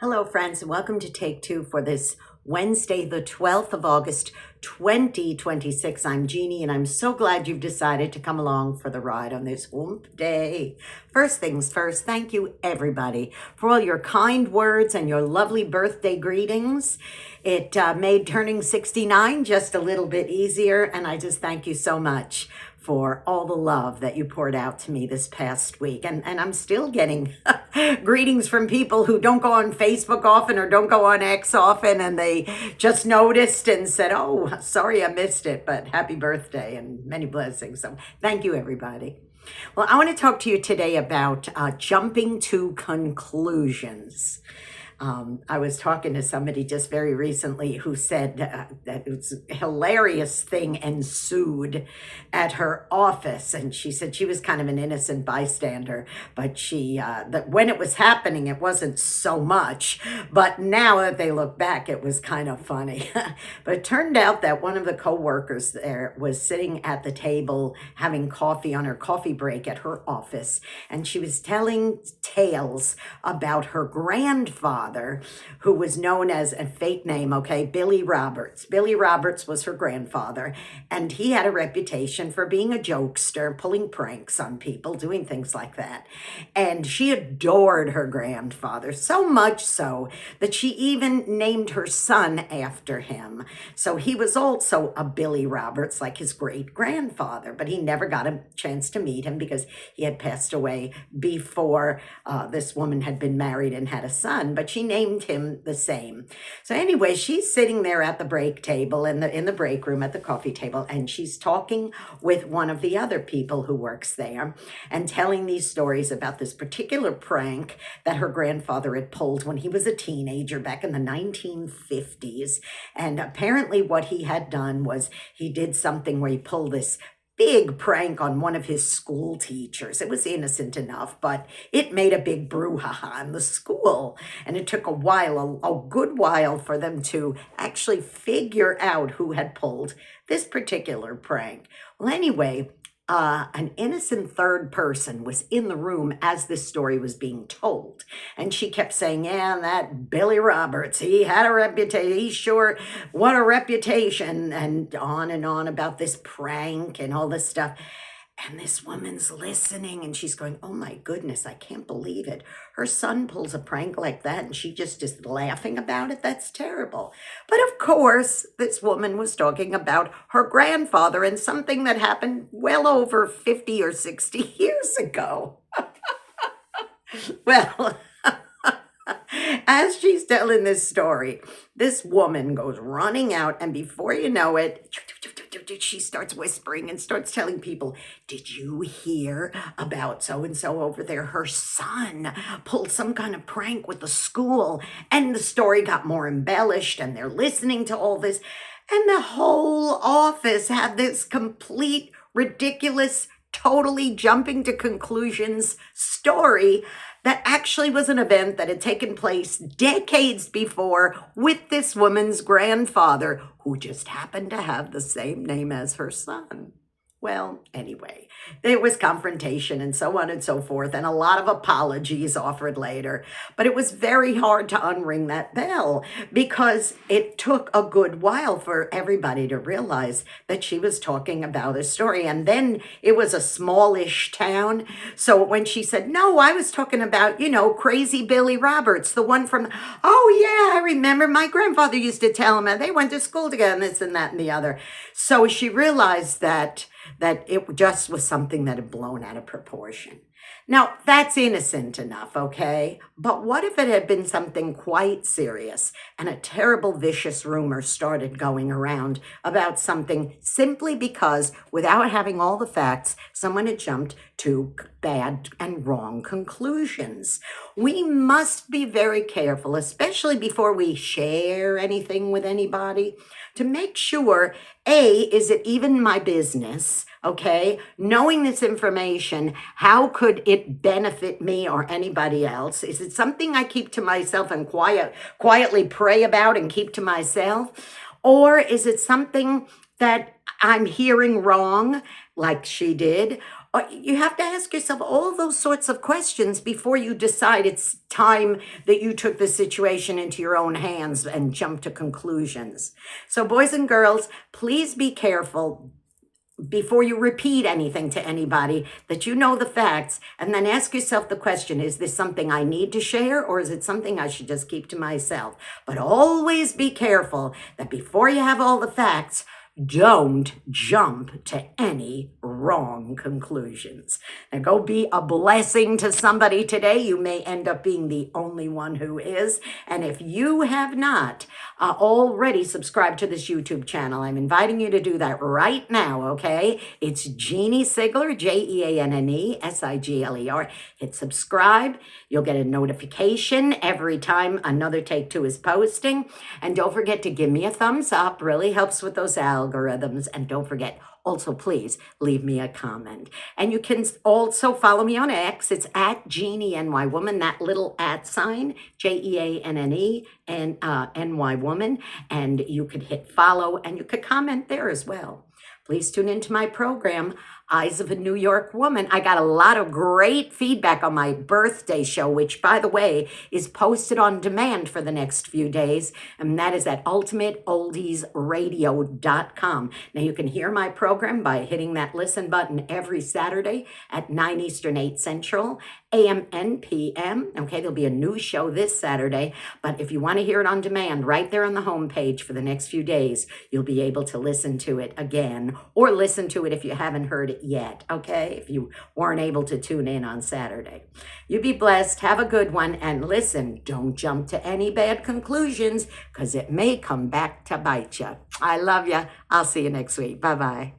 Hello, friends, and welcome to Take Two for this Wednesday, the 12th of August, 2026. I'm Jeannie, and I'm so glad you've decided to come along for the ride on this hump day. First things first, thank you, everybody, for all your kind words and your lovely birthday greetings. It made turning 69 just a little bit easier, and I just thank you so much for all the love that you poured out to me this past week. And I'm still getting greetings from people who don't go on Facebook often or don't go on X often, and they just noticed and said, oh, sorry I missed it, but happy birthday and many blessings. So thank you, everybody. Well, I want to talk to you today about jumping to conclusions. I was talking to somebody just very recently who said that it was a hilarious thing ensued at her office. And she said she was kind of an innocent bystander, but that when it was happening, it wasn't so much. But now that they look back, it was kind of funny. But it turned out that one of the coworkers there was sitting at the table having coffee on her coffee break at her office. And she was telling tales about her grandfather, who was known as a fake name, okay, Billy Roberts. Billy Roberts was her grandfather, and he had a reputation for being a jokester, pulling pranks on people, doing things like that. And she adored her grandfather, so much so that she even named her son after him. So he was also a Billy Roberts, like his great-grandfather, but he never got a chance to meet him because he had passed away before this woman had been married and had a son, but she named him the same. So anyway, she's sitting there at the break table in the break room at the coffee table, and she's talking with one of the other people who works there and telling these stories about this particular prank that her grandfather had pulled when he was a teenager back in the 1950s. And apparently what he had done was he did something where he pulled this big prank on one of his school teachers. It was innocent enough, but it made a big brouhaha in the school. And it took a good while for them to actually figure out who had pulled this particular prank. Well, anyway, an innocent third person was in the room as this story was being told. And she kept saying, yeah, that Billy Roberts, he had a reputation. He sure, what a reputation. And on about this prank and all this stuff. And this woman's listening and she's going, oh my goodness, I can't believe it. Her son pulls a prank like that and she just is laughing about it. That's terrible. But of course, this woman was talking about her grandfather and something that happened well over 50 or 60 years ago. Well, as she's telling this story, this woman goes running out, and before you know it, she starts whispering and starts telling people, did you hear about so-and-so over there? Her son pulled some kind of prank with the school, and the story got more embellished, and they're listening to all this, and the whole office had this complete, ridiculous, totally jumping to conclusions story that actually was an event that had taken place decades before with this woman's grandfather, who just happened to have the same name as her son. Well, anyway, there was confrontation and so on and so forth, and a lot of apologies offered later. But it was very hard to unring that bell because it took a good while for everybody to realize that she was talking about a story. And then it was a smallish town. So when she said, no, I was talking about, crazy Billy Roberts, the one from, oh yeah, I remember my grandfather used to tell him that they went to school together and this and that and the other. So she realized that it just was something that had blown out of proportion. Now, that's innocent enough, okay? But what if it had been something quite serious and a terrible, vicious rumor started going around about something simply because, without having all the facts, someone had jumped to bad and wrong conclusions? We must be very careful, especially before we share anything with anybody, to make sure, A, is it even my business? Okay, knowing this information, how could it benefit me or anybody else? Is it something I keep to myself and quietly pray about and keep to myself? Or is it something that I'm hearing wrong, like she did? You have to ask yourself all those sorts of questions before you decide it's time that you took the situation into your own hands and jump to conclusions. So boys and girls, please be careful before you repeat anything to anybody, that you know the facts, and then ask yourself the question, is this something I need to share, or is it something I should just keep to myself? But always be careful that before you have all the facts, don't jump to any wrong conclusions. Now go be a blessing to somebody today. You may end up being the only one who is. And if you have not already subscribed to this YouTube channel, I'm inviting you to do that right now, okay? It's Jeanne Sigler, Jeanne Sigler. Hit subscribe. You'll get a notification every time another Take Two is posting. And don't forget to give me a thumbs up. Really helps with those algorithms. And don't forget, also, please leave me a comment. And you can also follow me on X. It's at Jeanne NY Woman, that little @ sign, Jeanne and NY Woman. And you could hit follow and you could comment there as well. Please tune into my program, Eyes of a New York Woman. I got a lot of great feedback on my birthday show, which, by the way, is posted on demand for the next few days, and that is at ultimateoldiesradio.com. Now, you can hear my program by hitting that listen button every Saturday at 9 Eastern, 8 Central, AM and PM. Okay, there'll be a new show this Saturday, but if you want to hear it on demand, right there on the homepage for the next few days, you'll be able to listen to it again, or listen to it if you haven't heard it yet, okay? If you weren't able to tune in on Saturday. You be blessed, have a good one, and listen, don't jump to any bad conclusions, because it may come back to bite you. I love you. I'll see you next week. Bye-bye.